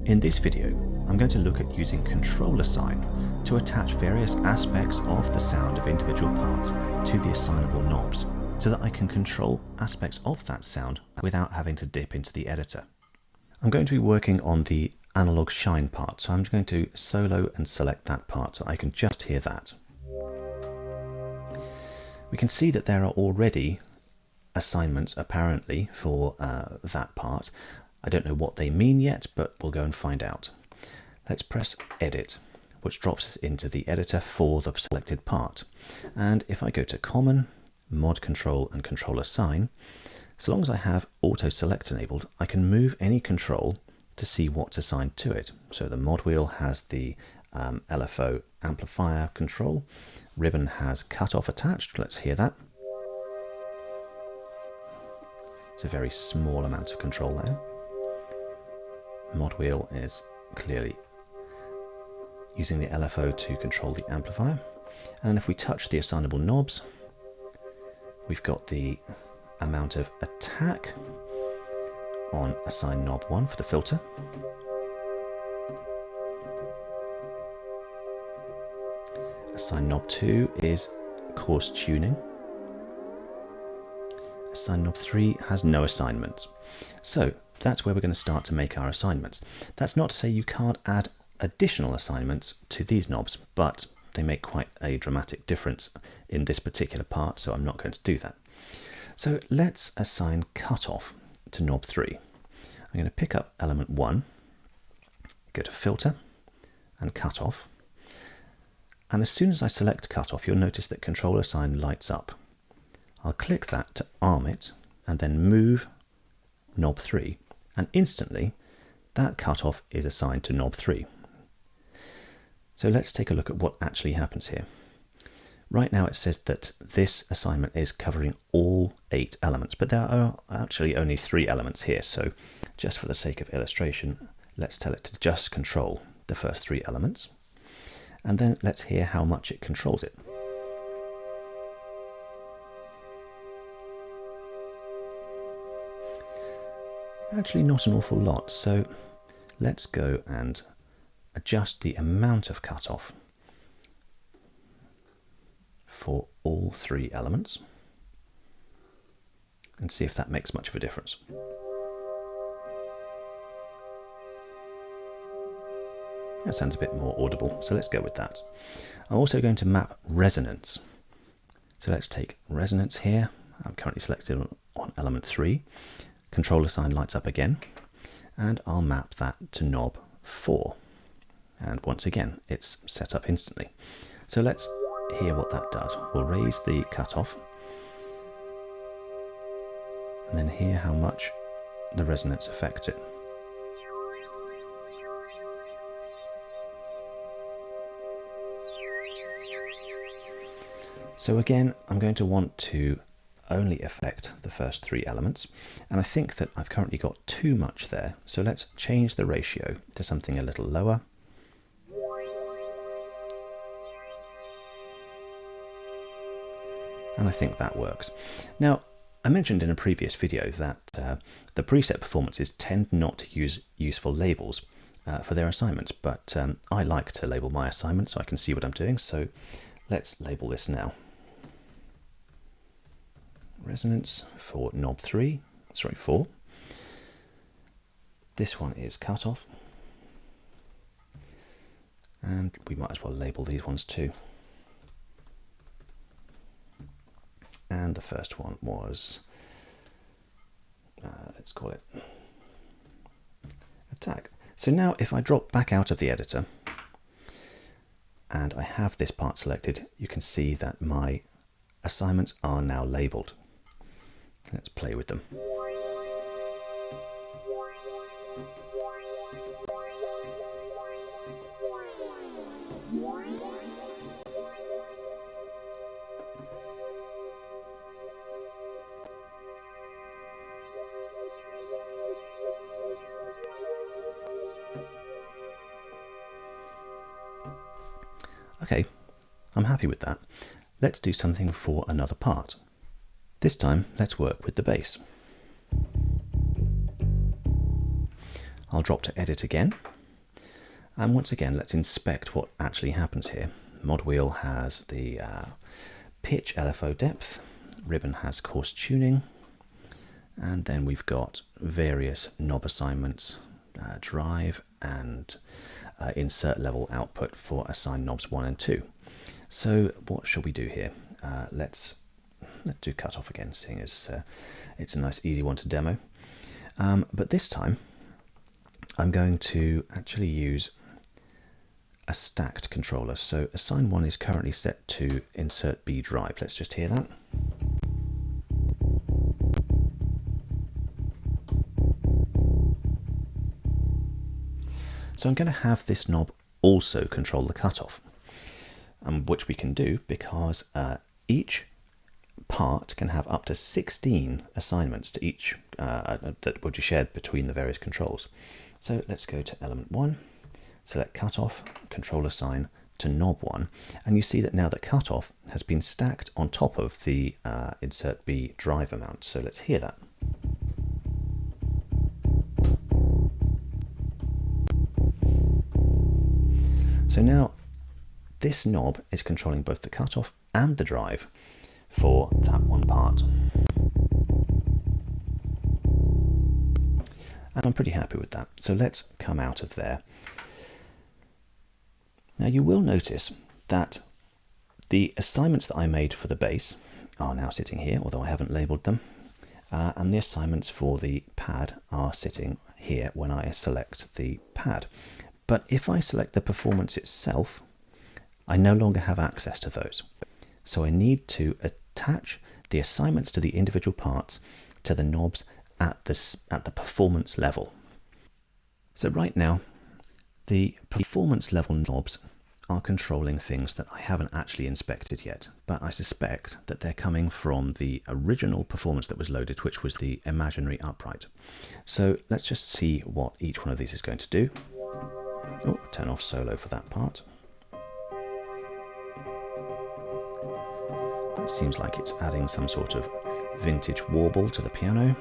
In this video, I'm going to look at using control assign to attach various aspects of the sound of individual parts to the assignable knobs so that I can control aspects of that sound without having to dip into the editor. I'm going to be working on the analog shine part, so I'm going to solo and select that part so I can just hear that. We can see that there are already assignments apparently for that part. I don't know what they mean yet, but we'll go and find out. Let's press Edit, which drops us into the editor for the selected part. And if I go to Common, Mod Control and Control Assign, so long as I have Auto Select enabled, I can move any control to see what's assigned to it. So the mod wheel has the LFO amplifier control. Ribbon has cutoff attached. Let's hear that. It's a very small amount of control there. Mod wheel is clearly using the LFO to control the amplifier. And if we touch the assignable knobs, we've got the amount of attack on assign knob 1 for the filter. Assign knob 2 is coarse tuning. Assign knob 3 has no assignment. So that's where we're going to start to make our assignments. That's not to say you can't add additional assignments to these knobs, but they make quite a dramatic difference in this particular part, so I'm not going to do that. So let's assign cutoff to knob 3. I'm going to pick up element 1, go to filter and cutoff. And as soon as I select cutoff, you'll notice that control assign lights up. I'll click that to arm it and then move knob 3, and instantly that cutoff is assigned to knob 3. So let's take a look at what actually happens here. Right now it says that this assignment is covering all 8 elements, but there are actually only 3 elements here. So just for the sake of illustration, let's tell it to just control the first 3 elements. And then let's hear how much it controls it. Actually not an awful lot, so let's go and adjust the amount of cutoff for all 3 elements and see if that makes much of a difference. That sounds a bit more audible, so let's go with that. I'm also going to map resonance. So let's take resonance here. I'm currently selected on element 3. Control assign lights up again, and I'll map that to knob 4. And once again, it's set up instantly. So let's hear what that does. We'll raise the cutoff and then hear how much the resonance affects it. So again, I'm going to want to only affect the first 3 elements, and I think that I've currently got too much there, so let's change the ratio to something a little lower. And I think that works. Now, I mentioned in a previous video that the preset performances tend not to use useful labels for their assignments, but I like to label my assignments so I can see what I'm doing, so let's label this now. Resonance for knob 4. This one is cutoff, and we might as well label these ones too. And the first one was, let's call it attack. So now if I drop back out of the editor and I have this part selected, you can see that my assignments are now labeled. Let's play with them. Okay, I'm happy with that. Let's do something for another part. This time, let's work with the bass. I'll drop to Edit again, And once again, let's inspect what actually happens here. Mod wheel has the pitch LFO depth, ribbon has coarse tuning, and then we've got various knob assignments, drive and insert level output for assign knobs 1 and 2. So what shall we do here? Let's do cutoff again, seeing as it's a nice easy one to demo. But this time I'm going to actually use a stacked controller. So assign 1 is currently set to insert B drive. Let's just hear that. So I'm going to have this knob also control the cutoff, which we can do because each part can have up to 16 assignments to each that would be shared between the various controls. So let's go to element 1, select cutoff, control assign to knob 1, and you see that now the cutoff has been stacked on top of the insert B drive amount. So let's hear that. So now this knob is controlling both the cutoff and the drive for that one part. And I'm pretty happy with that. So let's come out of there. Now you will notice that the assignments that I made for the bass are now sitting here, although I haven't labeled them. And the assignments for the pad are sitting here when I select the pad. But if I select the performance itself, I no longer have access to those. So I need to attach the assignments to the individual parts to the knobs at the performance level. So right now, the performance level knobs are controlling things that I haven't actually inspected yet, but I suspect that they're coming from the original performance that was loaded, which was the imaginary upright. So let's just see what each one of these is going to do. Oh, turn off solo for that part. It seems like it's adding some sort of vintage warble to the piano.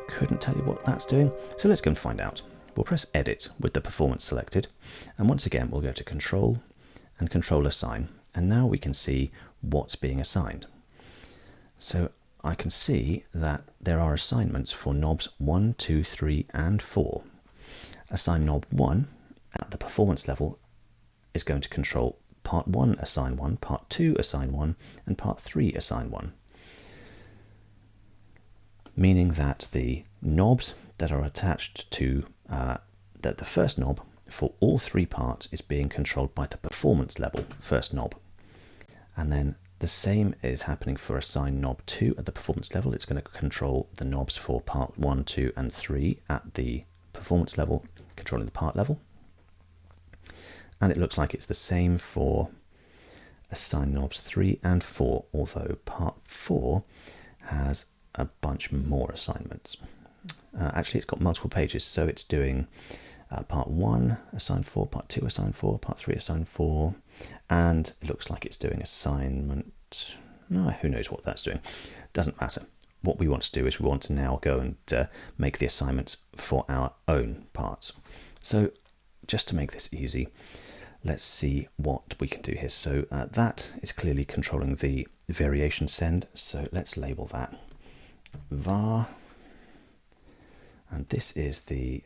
Couldn't tell you what that's doing, so let's go and find out. We'll press edit with the performance selected, and once again we'll go to control and control assign, and now we can see what's being assigned. So I can see that there are assignments for knobs 1, 2, 3 and 4. Assign knob 1 at the performance level is going to control part 1 assign 1, part 2 assign 1 and part 3 assign 1. Meaning that the knobs that are attached to that the first knob for all 3 parts is being controlled by the performance level first knob. And then the same is happening for assign knob 2 at the performance level. It's going to control the knobs for part 1, 2 and 3 at the performance level, controlling the part level. And it looks like it's the same for assign knobs 3 and 4, although part 4 has a bunch more assignments. Actually, it's got multiple pages, so it's doing part 1 assign 4, part 2 assign 4, part 3 assign 4, and it looks like it's doing assignment. No, who knows what that's doing? Doesn't matter. What we want to do is we want to now go and make the assignments for our own parts. So just to make this easy, let's see what we can do here. So that is clearly controlling the variation send, so let's label that var, and this is the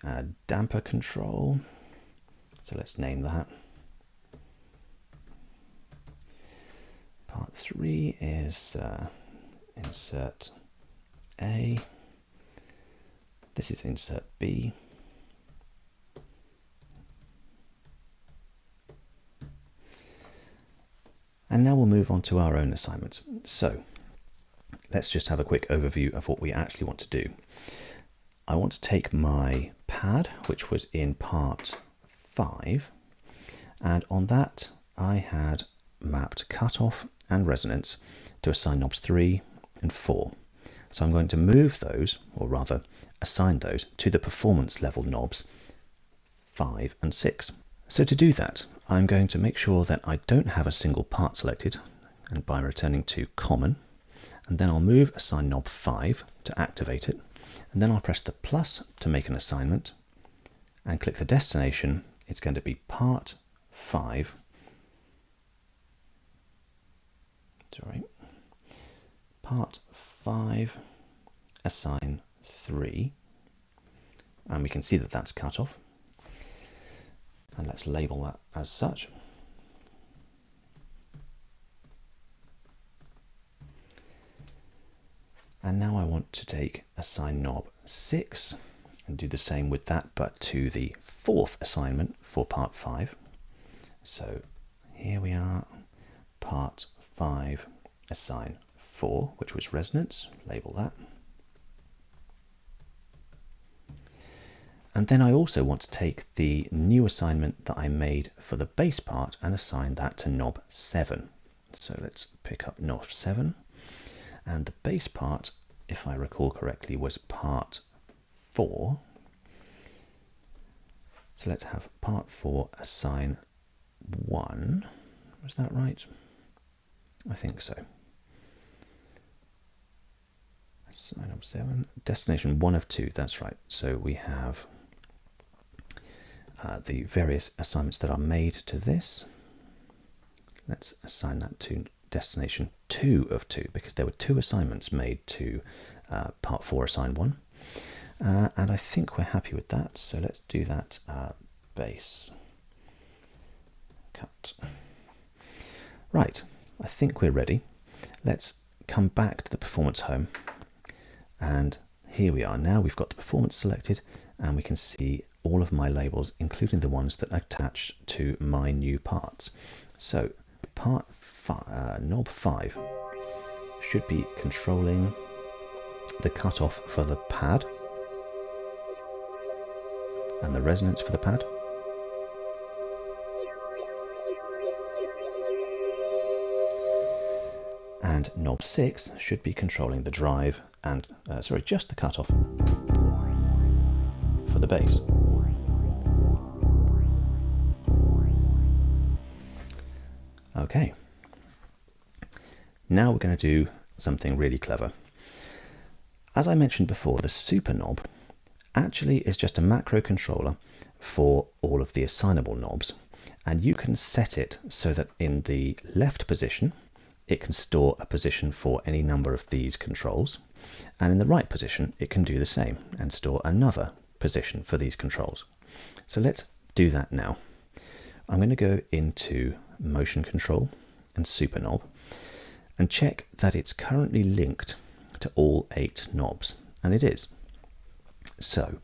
damper control, so let's name that. Part 3 is insert A, this is insert B, and now we'll move on to our own assignments. So let's just have a quick overview of what we actually want to do. I want to take my pad, which was in part 5, and on that I had mapped cutoff and resonance to assign knobs 3 and 4. So I'm going to move those, or rather assign those, to the performance level knobs 5 and 6. So to do that, I'm going to make sure that I don't have a single part selected, and by returning to common, and then I'll move assign knob 5 to activate it, And then I'll press the plus to make an assignment and click the destination. It's going to be part 5. Sorry. Part 5, assign 3. And we can see that that's cut off. And let's label that as such. And now I want to take assign knob 6 and do the same with that, but to the 4th assignment for part 5. So here we are, part 5, assign 4, which was resonance, label that. And then I also want to take the new assignment that I made for the bass part and assign that to knob 7. So let's pick up knob 7. And the bass part, if I recall correctly, was part 4. So let's have part 4 assign 1. Was that right? I think so. Assign knob 7. Destination 1 of 2, that's right. So we have the various assignments that are made to this. Let's assign that to destination 2 of 2, because there were 2 assignments made to part 4 assign 1. And I think we're happy with that, so let's do that. Bass cut. Right, I think we're ready. Let's come back to the performance home, and here we are. Now we've got the performance selected, and we can see all of my labels, including the ones that are attached to my new parts. So part 5, knob 5 should be controlling the cutoff for the pad and the resonance for the pad. And knob 6 should be controlling the drive and, just the cutoff for the bass. Okay, now we're going to do something really clever. As I mentioned before, the super knob actually is just a macro controller for all of the assignable knobs, and you can set it so that in the left position it can store a position for any number of these controls, and in the right position it can do the same and store another position for these controls. So let's do that now. I'm going to go into motion control and super knob and check that it's currently linked to all 8 knobs, and it is. So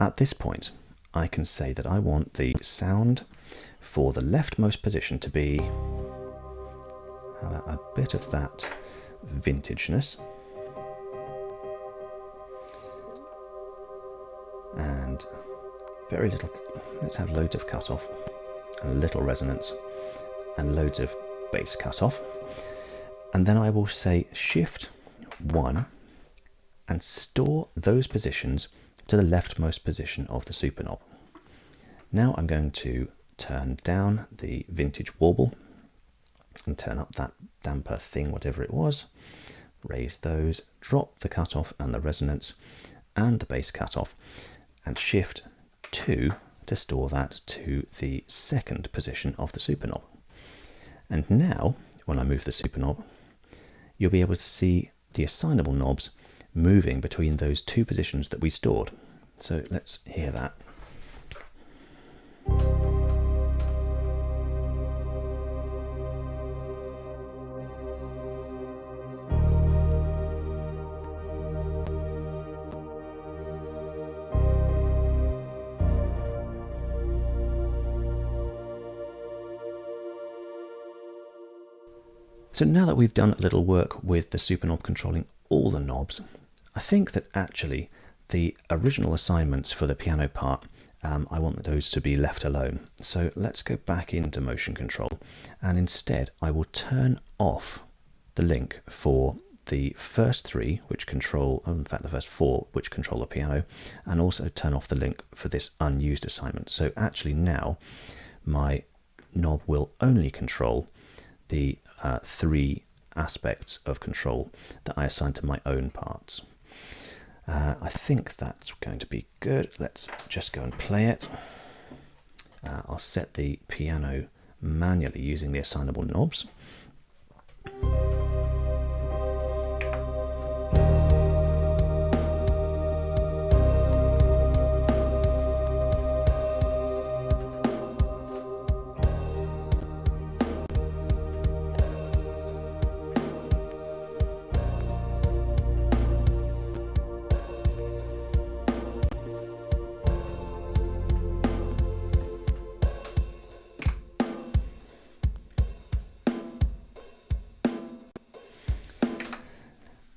at this point I can say that I want the sound for the leftmost position to be a bit of that vintageness, and very little. Let's have loads of cutoff and a little resonance and loads of bass cutoff, and then I will say shift 1 and store those positions to the leftmost position of the super knob. Now I'm going to turn down the vintage warble and turn up that damper thing, whatever it was, raise those, drop the cutoff and the resonance and the bass cutoff, and shift 2 to store that to the second position of the super knob. And now when I move the super knob, you'll be able to see the assignable knobs moving between those 2 positions that we stored. So let's hear that. So now that we've done a little work with the super knob controlling all the knobs, I think that actually the original assignments for the piano part, I want those to be left alone. So let's go back into motion control, and instead I will turn off the link for the first 3, which control, in fact the first 4, which control the piano, and also turn off the link for this unused assignment. So actually now my knob will only control the 3 aspects of control that I assign to my own parts. I think that's going to be good. Let's just go and play it. I'll set the piano manually using the assignable knobs.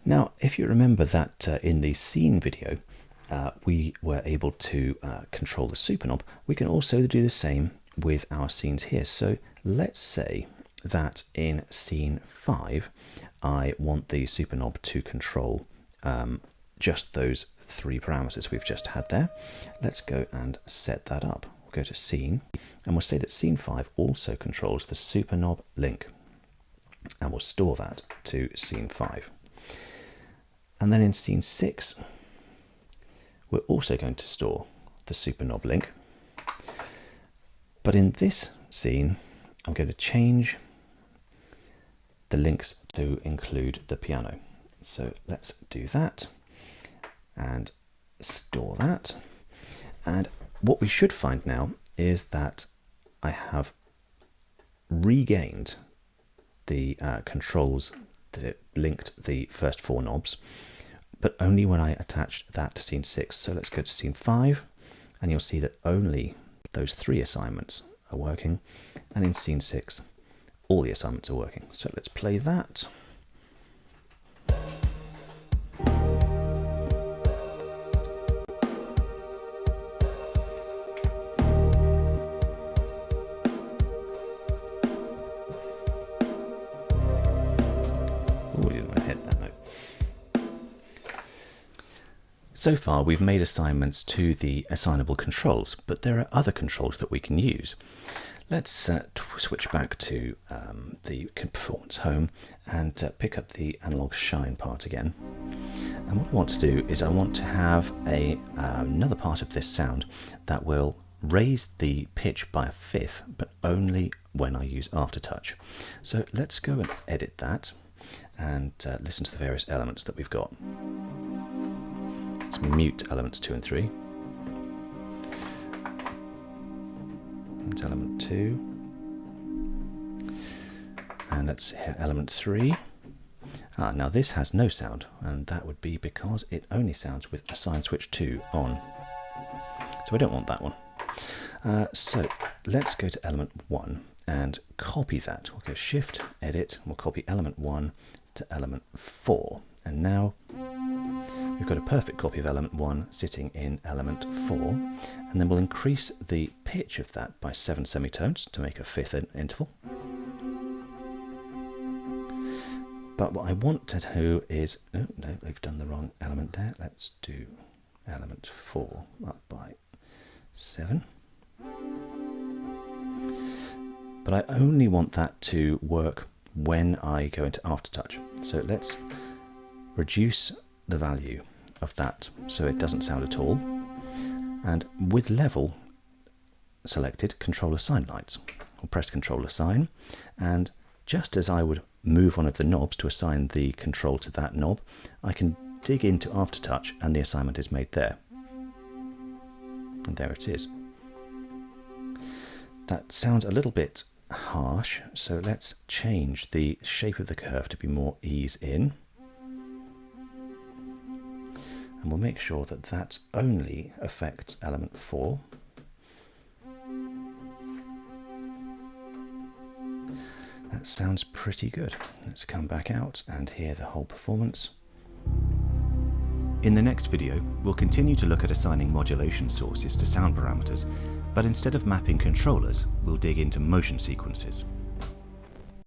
Now, if you remember that in the scene video, we were able to control the super knob, we can also do the same with our scenes here. So let's say that in scene 5, I want the super knob to control just those 3 parameters we've just had there. Let's go and set that up. We'll go to scene, and we'll say that scene 5 also controls the super knob link, and we'll store that to scene 5. And then in scene 6, we're also going to store the super knob link. But in this scene, I'm going to change the links to include the piano. So let's do that and store that. And what we should find now is that I have regained the controls that linked the first 4 knobs, but only when I attached that to scene 6. So let's go to scene 5, and you'll see that only those 3 assignments are working, and in scene 6 all the assignments are working. So let's play that. So far we've made assignments to the assignable controls, but there are other controls that we can use. Let's switch back to the performance home and pick up the analog shine part again. And what I want to do is I want to have another part of this sound that will raise the pitch by a 1/5, but only when I use aftertouch. So let's go and edit that and listen to the various elements that we've got. Let's mute elements 2 and 3. That's element 2. And let's hit element 3. Now this has no sound, and that would be because it only sounds with assign switch 2 on. So we don't want that one. So let's go to element 1 and copy that. We'll go Shift, Edit, and we'll copy element 1 to element 4. And now we've got a perfect copy of element 1 sitting in element 4, and then we'll increase the pitch of that by 7 semitones to make a 5th interval. But what I want to do is, oh no, we've done the wrong element there. Let's do element 4 up by 7. But I only want that to work when I go into aftertouch. So let's reduce the value of that so it doesn't sound at all, and with level selected, control assign lights. I'll press control assign, and just as I would move one of the knobs to assign the control to that knob, I can dig into aftertouch and the assignment is made there. And there it is. That sounds a little bit harsh, so let's change the shape of the curve to be more ease in. And we'll make sure that that only affects element 4. That sounds pretty good. Let's come back out and hear the whole performance. In the next video, we'll continue to look at assigning modulation sources to sound parameters, but instead of mapping controllers, we'll dig into motion sequences.